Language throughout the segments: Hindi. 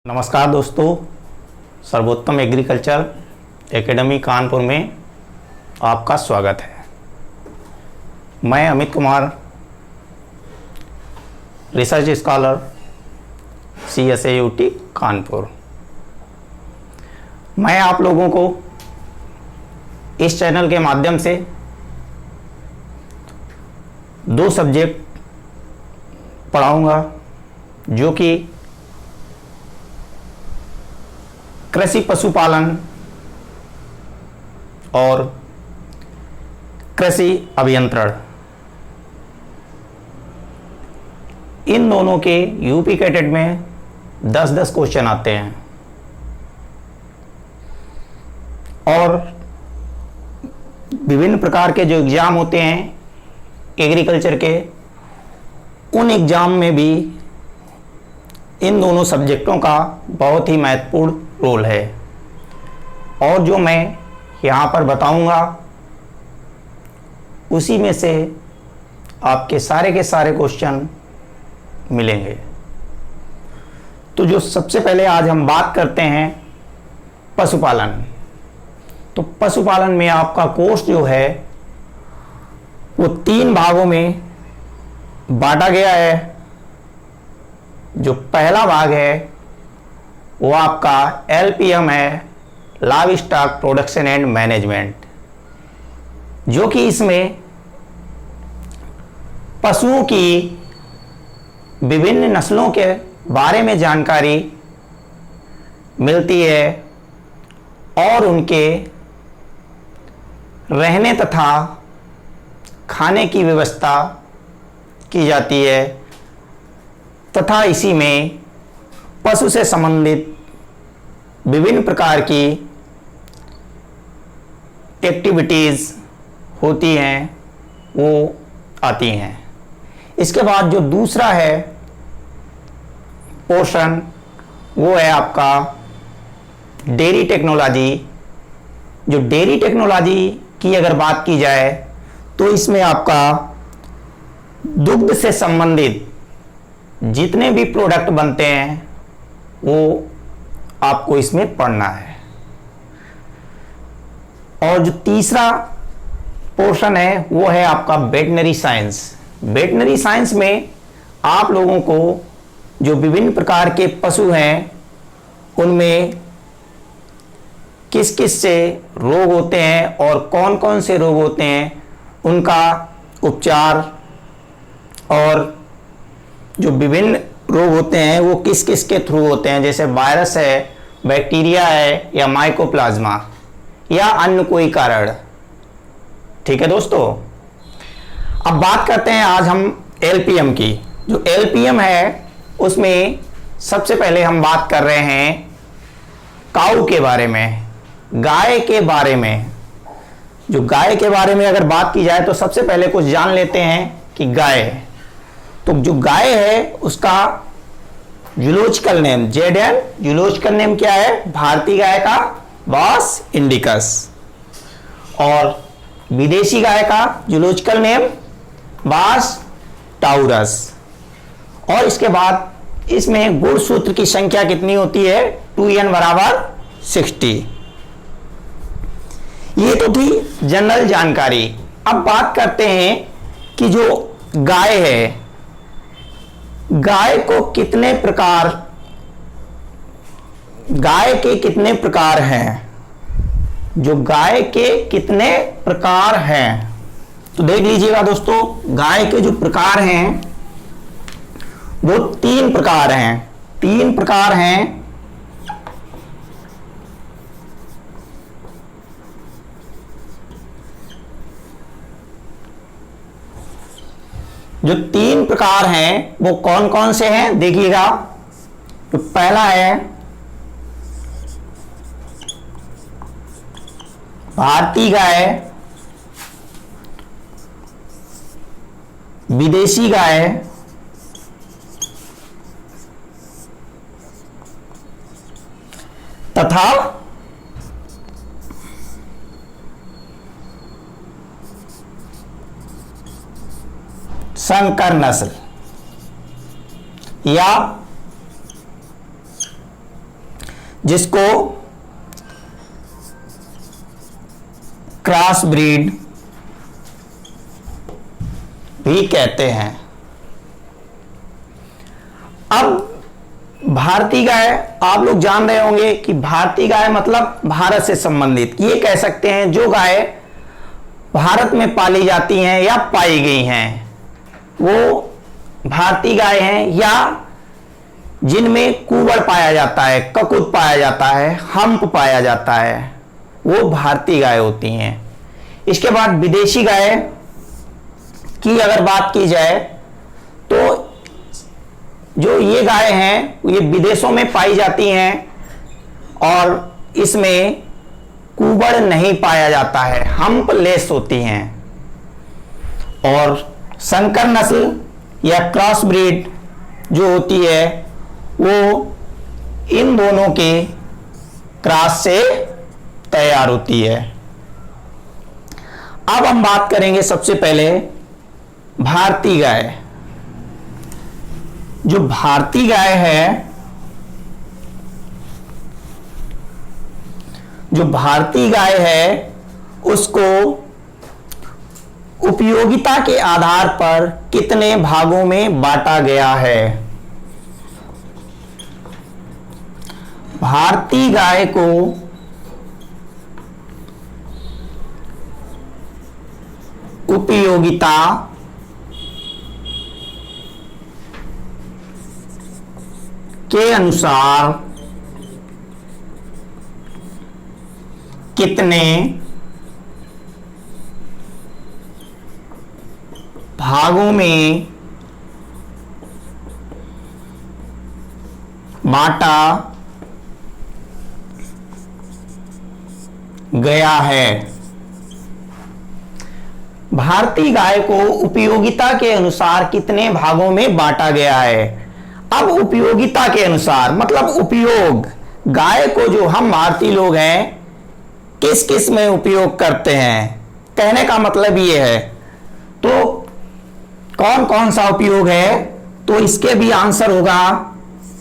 नमस्कार दोस्तों, सर्वोत्तम एग्रीकल्चर एकेडमी कानपुर में आपका स्वागत है। मैं Amit Kumar, research scholar CSAUT Kanpur. मैं आप लोगों को इस चैनल के माध्यम से दो सब्जेक्ट पढ़ाऊंगा जो कि कृषि पशुपालन और कृषि अभियंत्रण। इन दोनों के यूपी कैटेट में 10-10 क्वेश्चन आते हैं और विभिन्न प्रकार के जो एग्ज़ाम होते हैं एग्रीकल्चर के, उन एग्ज़ाम में भी इन दोनों सब्जेक्टों का बहुत ही महत्वपूर्ण रोल है। और जो मैं यहाँ पर बताऊँगा उसी में से आपके सारे के सारे क्वेश्चन मिलेंगे। तो जो सबसे पहले आज हम बात करते हैं पशुपालन। तो पशुपालन में आपका कोर्स जो है वो 3 भागों में बांटा गया है। जो पहला भाग है वो आपका LPM है, live stock production and management, जो कि इसमें पशुओं की विभिन्न नस्लों के बारे में जानकारी मिलती है और उनके रहने तथा खाने की व्यवस्था की जाती है तथा इसी में पशु से संबंधित विभिन्न प्रकार की एक्टिविटीज़ होती हैं वो आती हैं। इसके बाद जो दूसरा है पोर्शन वो है आपका डेयरी टेक्नोलॉजी। जो डेयरी टेक्नोलॉजी की अगर बात की जाए तो इसमें आपका दुग्ध से संबंधित जितने भी प्रोडक्ट बनते हैं वो आपको इसमें पढ़ना है। और जो तीसरा पोर्शन है वो है आपका वेटनरी साइंस। वेटनरी साइंस में आप लोगों को जो विभिन्न प्रकार के पशु हैं उनमें किस किस से रोग होते हैं और कौन कौन से रोग होते हैं, उनका उपचार और जो विभिन्न रोग होते हैं वो किस किस के थ्रू होते हैं, जैसे वायरस है, बैक्टीरिया है या माइकोप्लाज्मा या अन्य कोई कारण। ठीक है दोस्तों, अब बात करते हैं आज हम LPM की। जो LPM है उसमें सबसे पहले हम बात कर रहे हैं काऊ के बारे में, गाय के बारे में। जो गाय के बारे में अगर बात की जाए तो सबसे पहले कुछ जान लेते हैं कि गाय, तो जो गाय है उसका zoological name JN, zoological name क्या है? भारतीय गाय का बॉस इंडिकस। और विदेशी गाय का जूलॉजिकल नेम बास टाउरस। और इसके बाद इसमें गुणसूत्र की संख्या कितनी होती है? 2n = 60। ये तो थी जनरल जानकारी। अब बात करते हैं कि जो गाय है, गाय को कितने प्रकार, गाय के कितने प्रकार हैं? जो गाय के कितने प्रकार हैं तो देख लीजिएगा दोस्तों, गाय के जो प्रकार हैं वो 3 प्रकार हैं। 3 प्रकार हैं। जो 3 प्रकार हैं वो कौन कौन से हैं देखिएगा। तो पहला है भारतीय गाय, विदेशी गाय, तथा संकर नस्ल या जिसको क्रॉस ब्रीड भी कहते हैं। अब भारतीय गाय, आप लोग जान रहे होंगे कि भारतीय गाय मतलब भारत से संबंधित, ये कह सकते हैं जो गाय भारत में पाली जाती हैं या पाई गई हैं वो भारतीय गाय हैं, या जिनमें कूबड़ पाया जाता है, ककुत पाया जाता है, हम्प पाया जाता है, वो भारतीय गाय होती हैं। इसके बाद विदेशी गाय की अगर बात की जाए तो जो ये गाय हैं ये विदेशों में पाई जाती हैं और इसमें कूबड़ नहीं पाया जाता है, हम्प लेस होती हैं। और संकर नस्ल या क्रॉस ब्रीड जो होती है वो इन दोनों के क्रॉस से तैयार होती है। अब हम बात करेंगे सबसे पहले भारतीय गाय। जो भारतीय गाय है, जो भारतीय गाय है उसको उपयोगिता के आधार पर कितने भागों में बांटा गया है? भारतीय गाय को उपयोगिता के अनुसार कितने भागों में बांटा गया है? भारतीय गाय को उपयोगिता के अनुसार कितने भागों में बांटा गया है? अब उपयोगिता के अनुसार मतलब उपयोग, गाय को जो हम भारतीय लोग हैं किस किस में उपयोग करते हैं, कहने का मतलब ये है। तो कौन कौन सा उपयोग है? तो इसके भी आंसर होगा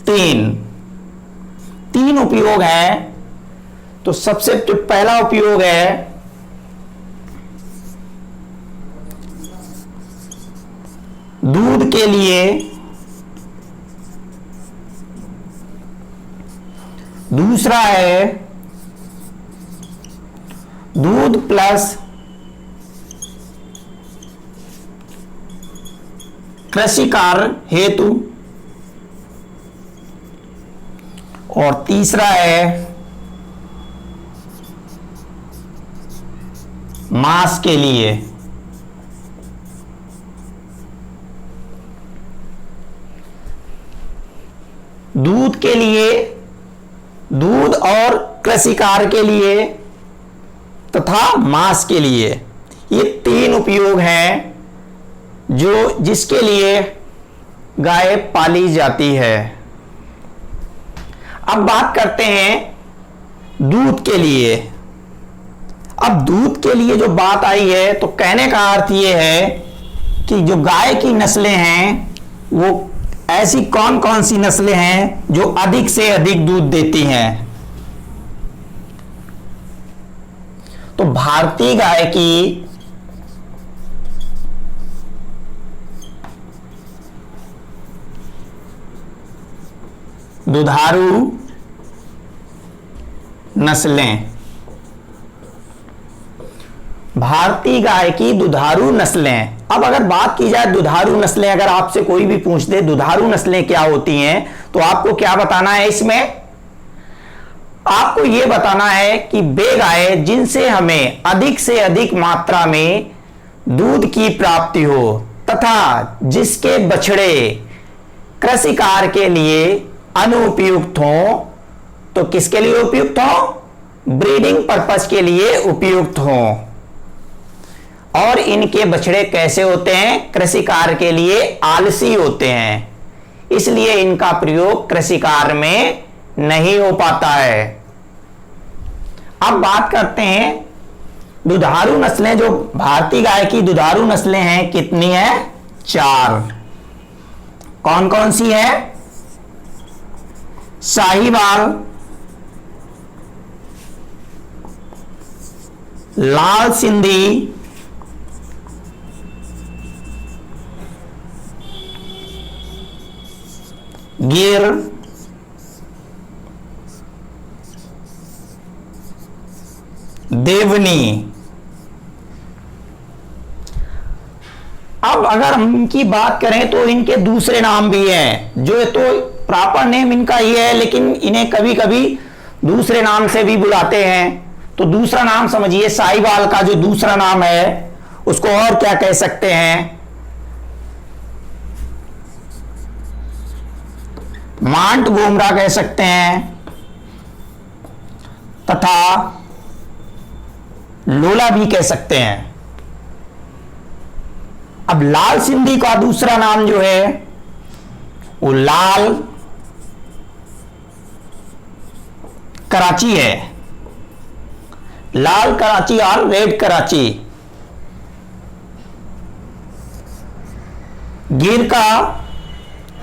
तीन उपयोग है। तो सबसे जो पहला उपयोग है दूध के लिए, दूसरा है दूध प्लस कृषि कार्य हेतु, और तीसरा है मांस के लिए। दूध के लिए, दूध और कृषि कार्य के लिए तथा मांस के लिए, ये तीन उपयोग हैं जो जिसके लिए गाय पाली जाती है। अब बात करते हैं दूध के लिए। अब दूध के लिए जो बात आई है तो कहने का अर्थ ये है कि जो गाय की नस्लें हैं वो ऐसी कौन कौन सी नस्लें हैं जो अधिक से अधिक दूध देती हैं। तो भारतीय गाय की दुधारू नस्लें, भारतीय गाय की दुधारू नस्लें। अब अगर बात की जाए दुधारू नस्लें, अगर आपसे कोई भी पूछ दे दुधारू नस्लें क्या होती हैं तो आपको क्या बताना है? इसमें आपको यह बताना है कि वे गाय जिनसे हमें अधिक से अधिक मात्रा में दूध की प्राप्ति हो तथा जिसके बछड़े कृषि कार्य के लिए अनुपयुक्त हो। तो किसके लिए उपयुक्त हो? ब्रीडिंग पर्पस के लिए उपयुक्त हो। और इनके बछड़े कैसे होते हैं? कृषि कार्य के लिए आलसी होते हैं, इसलिए इनका प्रयोग कृषि कार्य में नहीं हो पाता है। अब बात करते हैं दुधारू नस्लें। जो भारतीय गाय की दुधारू नस्लें हैं कितनी है? 4। कौन कौन सी है? साहीवाल, लाल सिंधी, गिर, देवनी। अब अगर हम इनकी बात करें तो इनके दूसरे नाम भी हैं, जो तो प्रॉपर नेम इनका ये है, लेकिन इन्हें कभी कभी दूसरे नाम से भी बुलाते हैं। तो दूसरा नाम समझिए, साहिवाल का जो दूसरा नाम है उसको और क्या कह सकते हैं? मांटगोमरा कह सकते हैं, तथा लोला भी कह सकते हैं। अब लाल सिंधी का दूसरा नाम जो है वो लाल कराची है, लाल कराची और रेड कराची। गिर का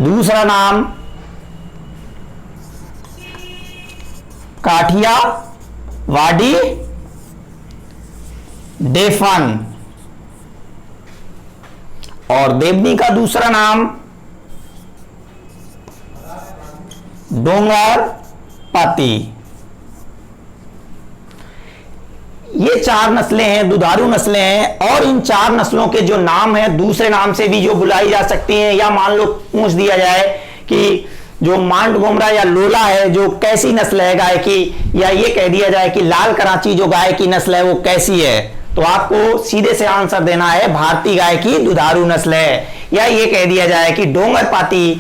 दूसरा नाम काठिया वाडी डेफन, और देवनी का दूसरा नाम डोंगर पाती। ये 4 नस्लें हैं, दुधारू नस्लें हैं, और इन 4 नस्लों के जो नाम हैं दूसरे नाम से भी जो बुलाई जा सकती हैं, या मान लो पूछ दिया जाए कि जो मांटगोमरा या लोला है जो कैसी नस्ल है गाय की, या ये कह दिया जाए कि लाल कराची जो गाय की नस्ल है वो कैसी है, तो आपको सीधे से आंसर देना है भारतीय गाय की दुधारू नस्ल है। या ये कह दिया जाए कि डोंगरपाती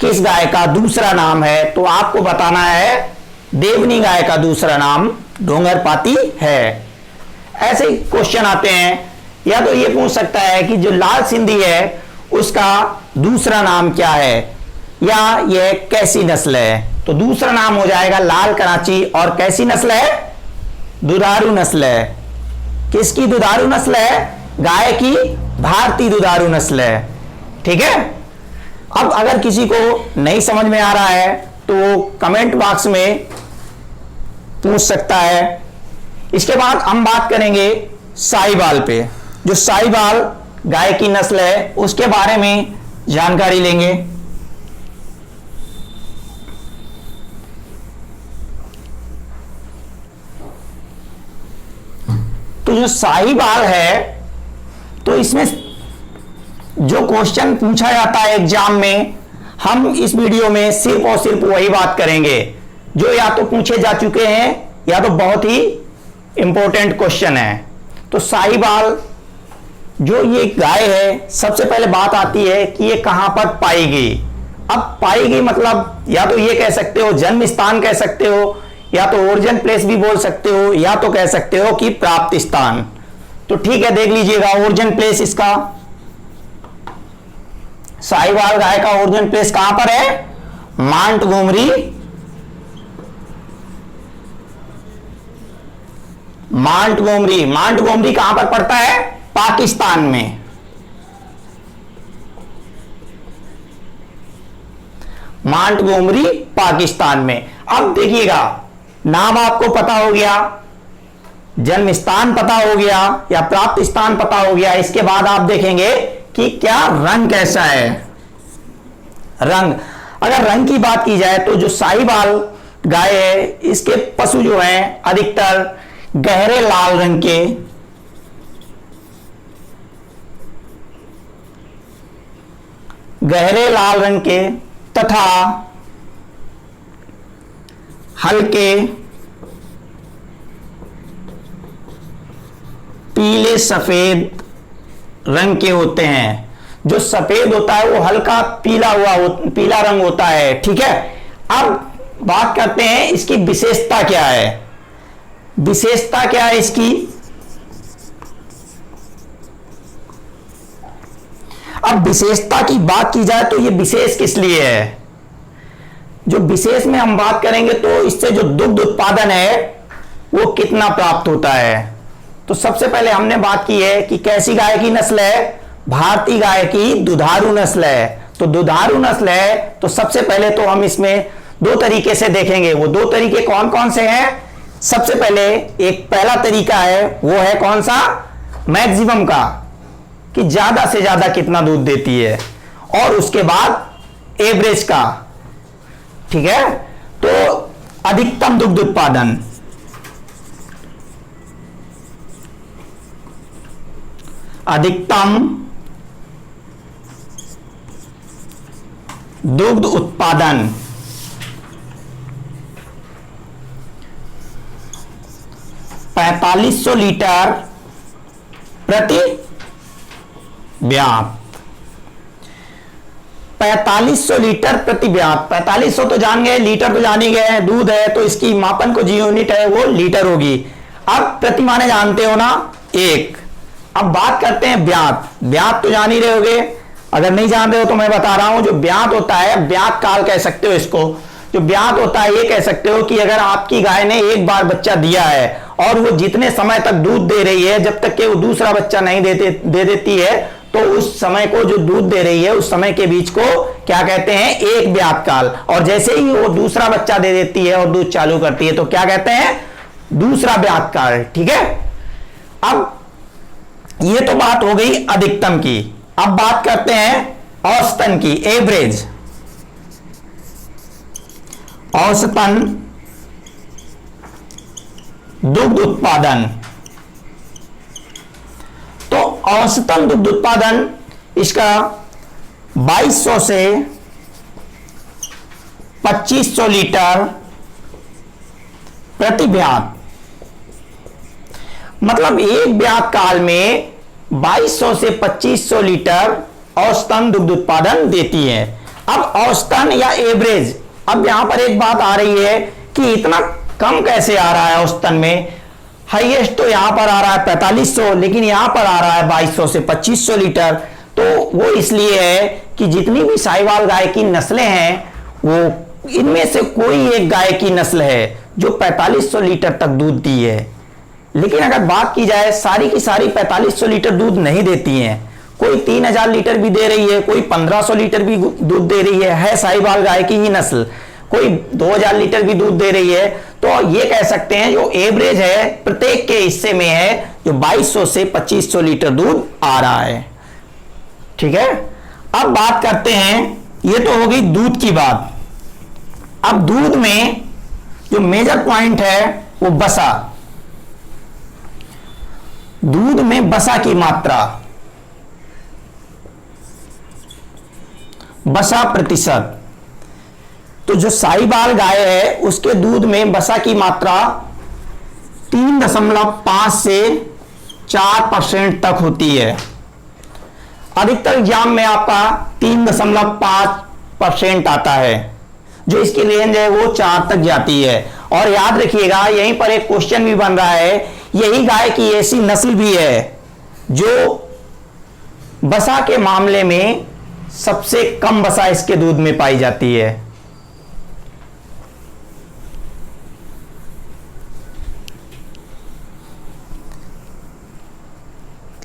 किस गाय का दूसरा नाम है, तो आपको बताना है देवनी गाय का दूसरा नाम डोंगरपाती है। ऐसे क्वेश्चन आते हैं। या तो ये पूछ सकता है कि जो लाल सिंधी है उसका दूसरा नाम क्या है, या यह कैसी नस्ल है, तो दूसरा नाम हो जाएगा लाल कराची। और कैसी नस्ल है? दुधारू नस्ल है। किसकी दुधारू नस्ल है? गाय की भारतीय दुधारू नस्ल है। ठीक है। अब अगर किसी को नहीं समझ में आ रहा है तो वो कमेंट बॉक्स में पूछ सकता है। इसके बाद हम बात करेंगे साहिवाल पे। जो साहिवाल गाय की नस्ल है उसके बारे में जानकारी लेंगे। तो जो साहिवाल है, तो इसमें जो क्वेश्चन पूछा जाता है एग्जाम में, हम इस वीडियो में सिर्फ और सिर्फ वही बात करेंगे जो या तो पूछे जा चुके हैं या तो बहुत ही इंपॉर्टेंट क्वेश्चन है। तो साहिवाल जो ये गाय है, सबसे पहले बात आती है कि ये कहां पर पाई गई। अब पाई गई मतलब या तो ये कह सकते हो जन्म स्थान कह सकते हो, या तो ओरिजिन प्लेस भी बोल सकते हो, या तो कह सकते हो कि प्राप्त स्थान। तो ठीक है, देख लीजिएगा ओरिजिन प्लेस इसका, साहिवाल गाय का ओरिजिन प्लेस कहां पर है? मांटगोमरी। मांटगोमरी, मांटगोमरी कहां पर पड़ता है? पाकिस्तान में। मांटगोमरी पाकिस्तान में। अब देखिएगा, नाम आपको पता हो गया, जन्म स्थान पता हो गया, या प्राप्त स्थान पता हो गया। इसके बाद आप देखेंगे कि क्या रंग कैसा है। रंग, अगर रंग की बात की जाए तो जो साहिवाल गाय है इसके पशु जो हैं अधिकतर गहरे लाल रंग के, गहरे लाल रंग के तथा हल्के पीले सफेद रंग के होते हैं। जो सफेद होता है वो हल्का पीला रंग होता है। ठीक है। अब बात करते हैं इसकी विशेषता क्या है। विशेषता क्या है इसकी? अब विशेषता की बात की जाए तो ये विशेष किस लिए है? जो विशेष में हम बात करेंगे तो इससे जो दुग्ध उत्पादन है वो कितना प्राप्त होता है। तो सबसे पहले हमने बात की है कि कैसी गाय की नस्ल है? भारतीय गाय की दुधारू नस्ल है। तो दुधारू नस्ल है तो सबसे पहले तो हम इसमें 2 तरीके से देखेंगे। वो 2 तरीके कौन कौन से हैं? सबसे पहले एक पहला तरीका है, वो है कौन सा, मैक्सिमम का, कि ज्यादा से ज्यादा कितना दूध देती है, और उसके बाद एवरेज का। ठीक है, तो अधिकतम दुग्ध उत्पादन, अधिकतम दुग्ध उत्पादन, 4500 लीटर प्रति ब्यात। 4500 लीटर प्रति ब्यात। 4500 तो जान गए, लीटर तो जान ही गए, दूध है तो इसकी मापन को जो यूनिट है वो लीटर होगी। अब प्रति माने जानते हो ना, एक। अब बात करते हैं ब्यात। ब्यात तो जान ही रहे होगे, अगर नहीं जानते हो तो मैं बता रहा हूं। जो ब्यात होता है, ब्यात काल कह सकते हो इसको। जो ब्यात होता है, ये कह सकते हो कि अगर आपकी गाय ने एक बार बच्चा दिया है और वो जितने समय तक दूध दे रही है, जब तक कि वो दूसरा बच्चा नहीं दे देती है, तो उस समय को जो दूध दे रही है उस समय के बीच को क्या कहते हैं, एक ब्यात काल। और जैसे ही वो दूसरा बच्चा दे देती है और दूध चालू करती है तो क्या कहते हैं, दूसरा ब्यात काल। ठीक है, अब ये तो बात हो गई अधिकतम की। अब बात करते हैं औसतन की, एवरेज। औसतन दुग्ध उत्पादन। तो औसतन दुग्ध उत्पादन इसका 2200 से 2500 लीटर प्रति ब्यात। मतलब एक ब्यात काल में 2200 से 2500 लीटर औसतन दुग्ध उत्पादन देती है। अब औसतन या एवरेज, अब यहां पर एक बात आ रही है कि इतना कम कैसे आ रहा है औसतन में। हाईएस्ट तो यहां पर आ रहा है 4500, लेकिन यहां पर आ रहा है 2200 से 2500 लीटर। तो वो इसलिए है कि जितनी भी साहिवाल गाय की नस्लें हैं, वो इनमें से कोई एक गाय की नस्ल है जो 4500 लीटर तक दूध दी है। लेकिन अगर बात की जाए, सारी की सारी 4500 लीटर दूध नहीं देती हैं। कोई 3000 लीटर भी दे रही है, कोई 1500 लीटर भी दूध दे रही है साहिवाल गाय की ही नस्ल। कोई 2000 लीटर भी दूध दे रही है। तो ये कह सकते हैं जो एवरेज है प्रत्येक के हिस्से में है, जो 2200 से 2500 लीटर दूध आ रहा है। ठीक है, अब बात करते हैं, ये तो हो गई दूध की बात। अब दूध में जो मेजर पॉइंट है वो बसा। दूध में बसा की मात्रा, बसा प्रतिशत। तो जो साहिवाल गाय है उसके दूध में बसा की मात्रा 3.5 से 4% तक होती है। अधिकतर एग्जाम में आपका 3.5% आता है, जो इसकी रेंज है वो 4 तक जाती है। और याद रखिएगा, यहीं पर एक क्वेश्चन भी बन रहा है, यही गाय की ऐसी नस्ल भी है जो बसा के मामले में सबसे कम बसा इसके दूध में पाई जाती है।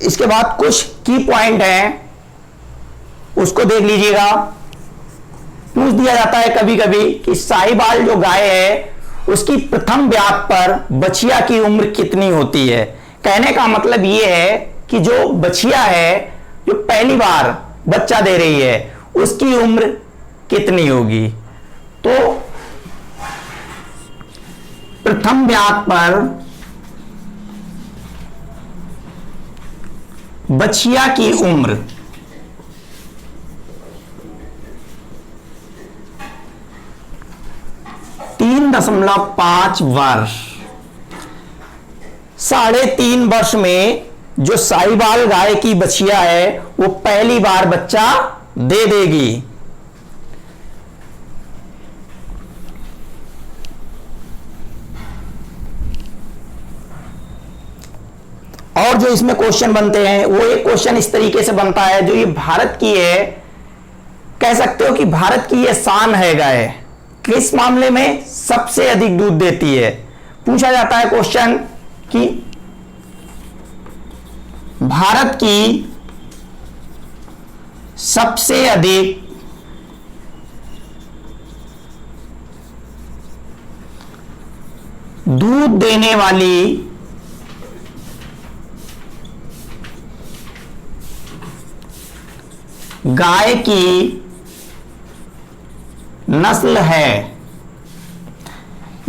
इसके बाद कुछ की पॉइंट हैं, उसको देख लीजिएगा। पूछ दिया जाता है कभी कभी कि साहिवाल जो गाय है उसकी प्रथम ब्यात पर बछिया की उम्र कितनी होती है। कहने का मतलब यह है कि जो बछिया है, जो पहली बार बच्चा दे रही है, उसकी उम्र कितनी होगी। तो प्रथम ब्यात पर बछिया की उम्र 3.5 वर्ष। 3.5 वर्ष में जो साहिवाल गाय की बछिया है वो पहली बार बच्चा दे देगी। और जो इसमें क्वेश्चन बनते हैं वो एक क्वेश्चन इस तरीके से बनता है, जो ये भारत की है, कह सकते हो कि भारत की ये शान है गाय, किस मामले में सबसे अधिक दूध देती है। पूछा जाता है क्वेश्चन कि भारत की सबसे अधिक दूध देने वाली गाय की नस्ल है।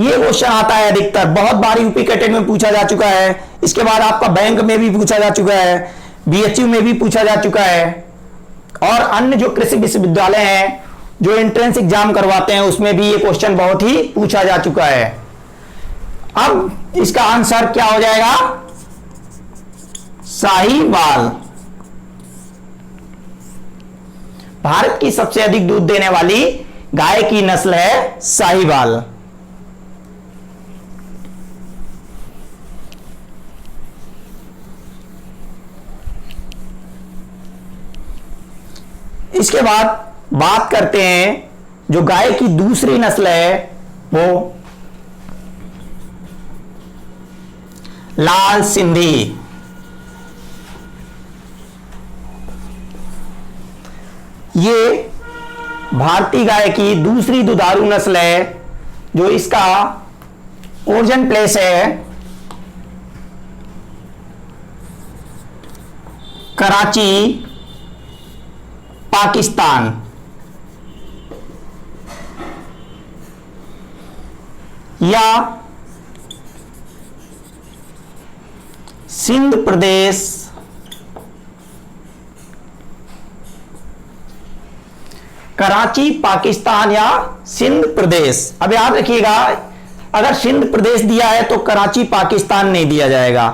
ये क्वेश्चन आता है अधिकतर, बहुत बार यूपी कैटेट में पूछा जा चुका है, इसके बाद आपका बैंक में भी पूछा जा चुका है, बीएचयू में भी पूछा जा चुका है, और अन्य जो कृषि विश्वविद्यालय हैं जो एंट्रेंस एग्जाम करवाते हैं उसमें भी ये क्वेश्चन बहुत ही पूछा जा चुका है। अब इसका आंसर क्या हो जाएगा? साहीवाल। भारत की सबसे अधिक दूध देने वाली गाय की नस्ल है साहीवाल। इसके बाद बात करते हैं जो गाय की दूसरी नस्ल है वो लाल सिंधी। ये भारतीय गाय की दूसरी दुधारू नस्ल है, जो इसका ओरिजिन प्लेस है कराची, पाकिस्तान। या सिंध प्रदेश, कराची पाकिस्तान या सिंध प्रदेश। अब याद रखिएगा, अगर सिंध प्रदेश दिया है तो कराची पाकिस्तान नहीं दिया जाएगा।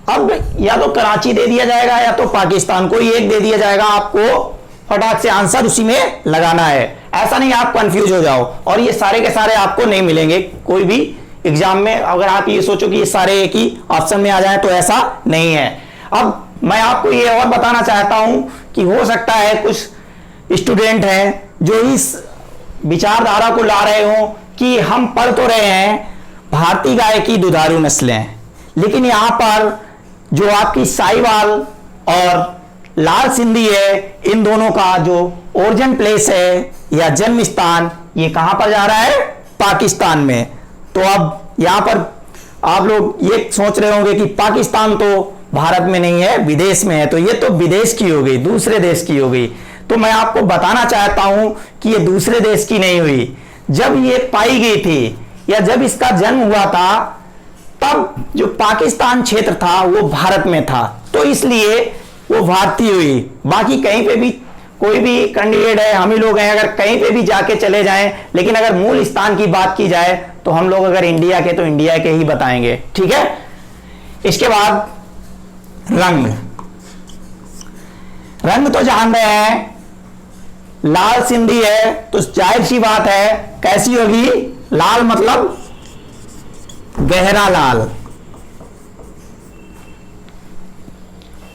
अब या तो कराची दे दिया जाएगा या तो पाकिस्तान, कोई एक दे दिया जाएगा। आपको फटाक से आंसर उसी में लगाना है, ऐसा नहीं आप कंफ्यूज हो जाओ। और ये सारे के सारे आपको नहीं मिलेंगे कोई भी एग्जाम में। अगर आप ये सोचो कि ये सारे एक ही ऑप्शन में आ जाए तो ऐसा नहीं है। अब मैं आपको ये और बताना चाहता हूं कि हो सकता है कुछ स्टूडेंट हैं जो इस विचारधारा को ला रहे हो कि हम पढ़ तो रहे हैं भारतीय गाय की दुधारू नस्लें, लेकिन यहां पर जो आपकी साहीवाल और लाल सिंधी है, इन दोनों का जो ओरिजिन प्लेस है या जन्म स्थान, ये कहां पर जा रहा है? पाकिस्तान में। तो अब यहां पर आप लोग ये सोच रहे होंगे कि पाकिस्तान तो भारत में नहीं है, विदेश में है, तो ये तो विदेश की हो गई, दूसरे देश की हो गई। तो मैं आपको बताना चाहता हूं कि ये दूसरे देश की नहीं हुई। जब ये पाई गई थी या जब इसका जन्म हुआ था, तब जो पाकिस्तान क्षेत्र था वो भारत में था, तो इसलिए वो भारतीय हुई। बाकी कहीं पे भी कोई भी कैंडिडेट है, हम ही लोग हैं, अगर कहीं पे भी जाके चले जाएं, लेकिन अगर मूल स्थान की बात की जाए तो हम लोग अगर इंडिया के तो इंडिया के ही बताएंगे, ठीक है। इसके बाद रंग तो जान रहे हैं, लाल सिंधी है तो जाहिर सी बात है कैसी होगी? लाल मतलब गहरा लाल।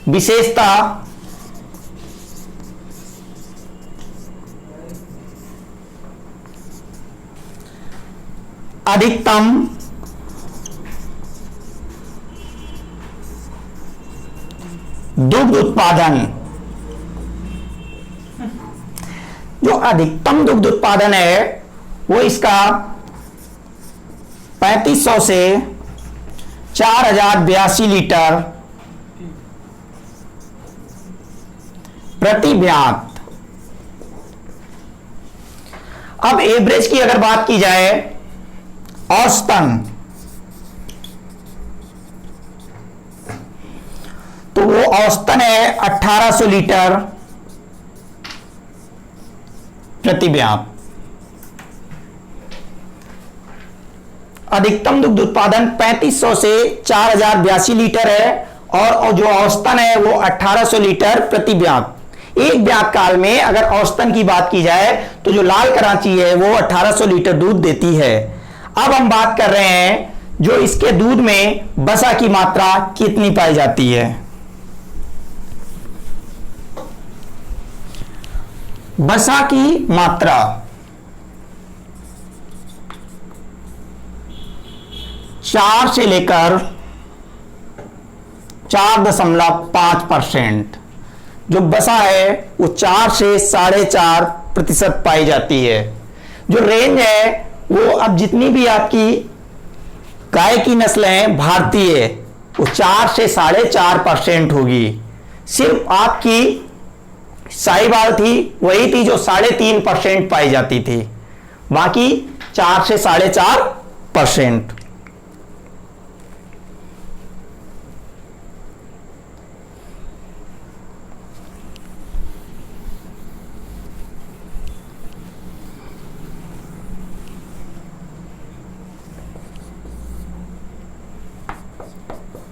विशेषता अधिकतम दुग्ध उत्पादन। जो अधिकतम दुग्ध उत्पादन है वो इसका 3500 से 4082 लीटर प्रति ब्यात। अब एवरेज की अगर बात की जाए, औसतन, तो वो औसतन है 1800 लीटर प्रति ब्यात। अधिकतम दुग्ध उत्पादन 3500 से 4082 लीटर है और जो औसतन है वो 1800 लीटर प्रति ब्यात। एक ब्यात काल में अगर औसतन की बात की जाए तो जो लाल कराची है वो 1800 लीटर दूध देती है। अब हम बात कर रहे हैं जो इसके दूध में वसा की मात्रा कितनी पाई जाती है। वसा की मात्रा 4 से लेकर 4.5%। जो वसा है वो 4 से 4.5% पाई जाती है। जो रेंज है वो अब जितनी भी आपकी गाय की नस्लें भारतीय वो 4 से 4.5% होगी। सिर्फ आपकी साहिवाल थी वही थी जो 3.5% पाई जाती थी, बाकी 4 से 4.5%।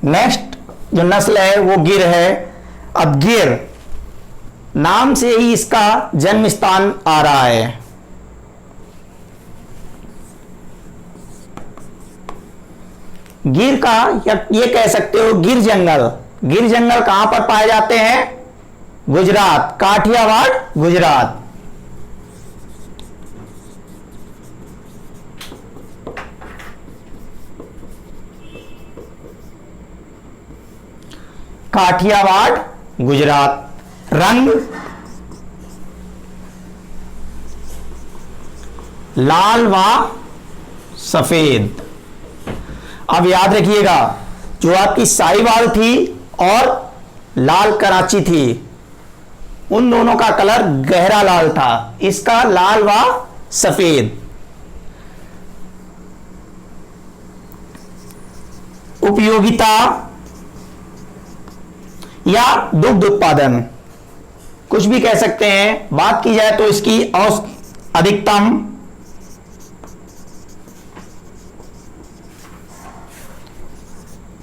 नेक्स्ट जो नस्ल है वो गिर है। अब गिर नाम से ही इसका जन्म स्थान आ रहा है। गिर का या ये कह सकते हो गिर जंगल। गिर जंगल कहां पर पाए जाते हैं? गुजरात, काठियावाड़, गुजरात। काठियावाड़, गुजरात। रंग लाल व सफेद। अब याद रखिएगा, जो आपकी साहिवाल थी और लाल कराची थी, उन दोनों का कलर गहरा लाल था, इसका लाल व सफेद। उपयोगिता या दुग्ध उत्पादन, कुछ भी कह सकते हैं। बात की जाए तो इसकी अधिकतम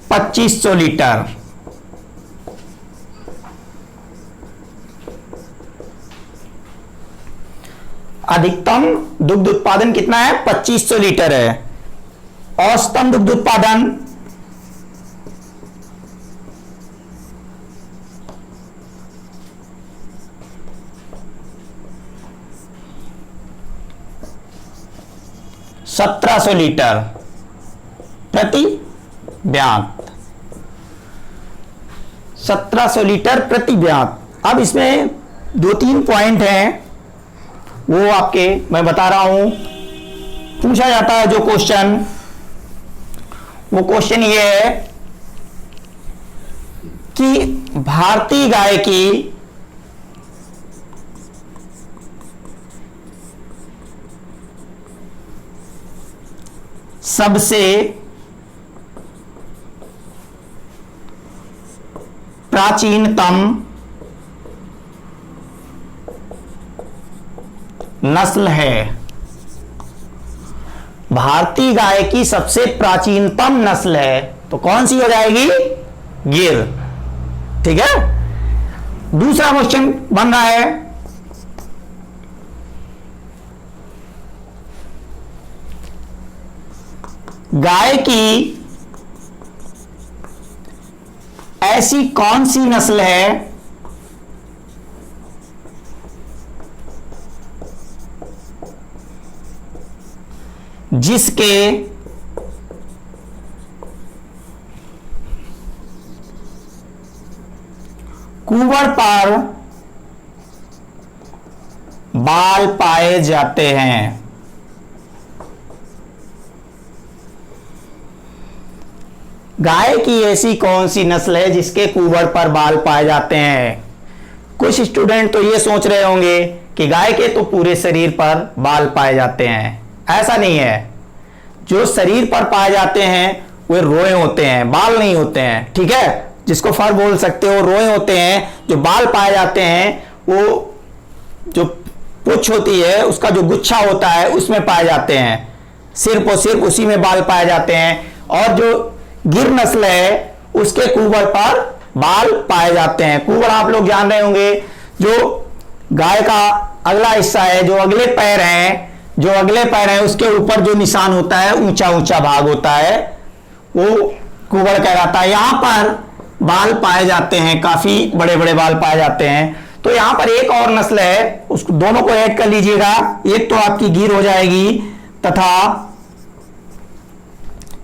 2500 लीटर। अधिकतम दुग्ध उत्पादन कितना है? 2500 लीटर है। औसतम दुग्ध उत्पादन 1700 लीटर प्रति ब्यात। 1700 लीटर प्रति ब्यात। अब इसमें 2-3 पॉइंट हैं, वो आपके मैं बता रहा हूं। पूछा जाता है जो क्वेश्चन, वो क्वेश्चन ये है कि भारतीय गाय की सबसे प्राचीनतम नस्ल है। भारतीय गाय की सबसे प्राचीनतम नस्ल है तो कौन सी हो जाएगी? गिर। ठीक है। दूसरा क्वेश्चन बन रहा है, गाय की ऐसी कौन सी नस्ल है जिसके कुंवर पर बाल पाए जाते हैं? गाय की ऐसी कौन सी नस्ल है जिसके कुंवर पर बाल पाए जाते हैं? कुछ स्टूडेंट तो ये सोच रहे होंगे कि गाय के तो पूरे शरीर पर बाल पाए जाते हैं। ऐसा नहीं है। जो शरीर पर पाए जाते हैं वे रोए होते हैं, बाल नहीं होते हैं। ठीक है, जिसको फर बोल सकते हो, रोए होते हैं। जो बाल पाए जाते हैं वो जो पुछ होती है उसका जो गुच्छा होता है उसमें पाए जाते हैं। सिर्फ और सिर्फ उसी में बाल पाए जाते हैं। और जो गिर नस्ल है उसके कुंवर पर बाल पाए जाते हैं। कुंवर आप लोग जान रहे होंगे, जो गाय का अगला हिस्सा है, जो अगले पैर हैं उसके ऊपर जो निशान होता है, ऊंचा ऊंचा भाग होता है, वो कुंवर कहलाता है। यहां पर बाल पाए जाते हैं, काफी बड़े बड़े बाल पाए जाते हैं। तो यहां पर एक और नस्ल है, उसको दोनों को ऐड कर लीजिएगा। एक तो आपकी गिर हो जाएगी तथा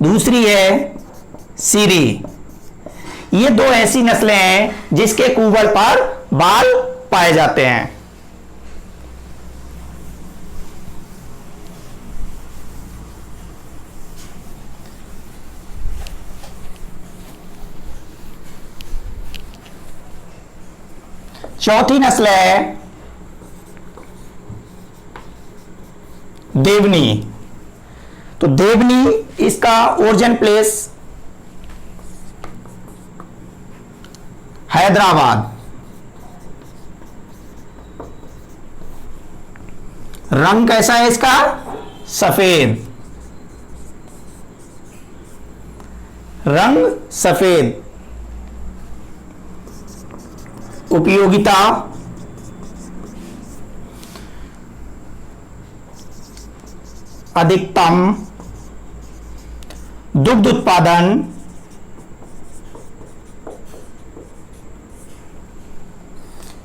दूसरी है सीरी। ये दो ऐसी नस्लें हैं जिसके कुंवर पर बाल पाए जाते हैं। चौथी नस्ल है देवनी। तो देवनी, इसका ओरिजिन प्लेस हैदराबाद। रंग कैसा है इसका? सफेद, रंग सफेद। उपयोगिता अधिकतम दुग्ध उत्पादन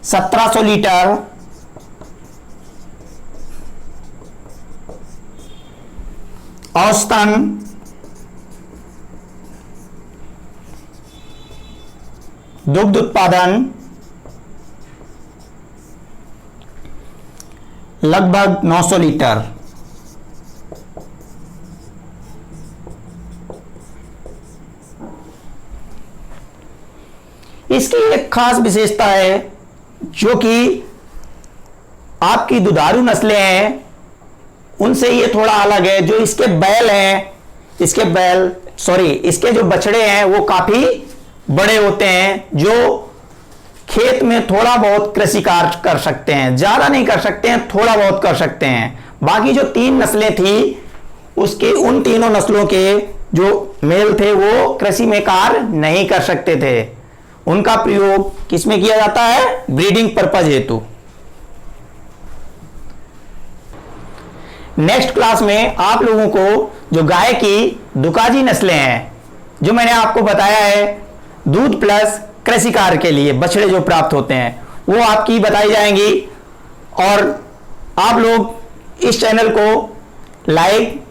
1700 लीटर औसतन दुग्ध उत्पादन लगभग 900 लीटर। इसकी एक खास विशेषता है, जो कि आपकी दुधारू नस्लें हैं उनसे ये थोड़ा अलग है। जो इसके बैल हैं, इसके जो बछड़े हैं वो काफी बड़े होते हैं, जो खेत में थोड़ा बहुत कृषि कार्य कर सकते हैं, ज्यादा नहीं कर सकते हैं, थोड़ा बहुत कर सकते हैं। बाकी जो 3 नस्लें थी उसके, उन तीनों नस्लों के जो मेल थे वो कृषि में कार्य नहीं कर सकते थे। उनका प्रयोग किसमें किया जाता है? ब्रीडिंग पर्पज हेतु। नेक्स्ट क्लास में आप लोगों को जो गाय की दुकाजी नस्लें हैं, जो मैंने आपको बताया है दूध प्लस कृषि कार्य के लिए बछड़े जो प्राप्त होते हैं, वो आपकी बताई जाएंगी। और आप लोग इस चैनल को लाइक,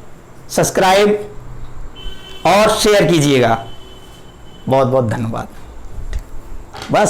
सब्सक्राइब और शेयर कीजिएगा। बहुत बहुत धन्यवाद।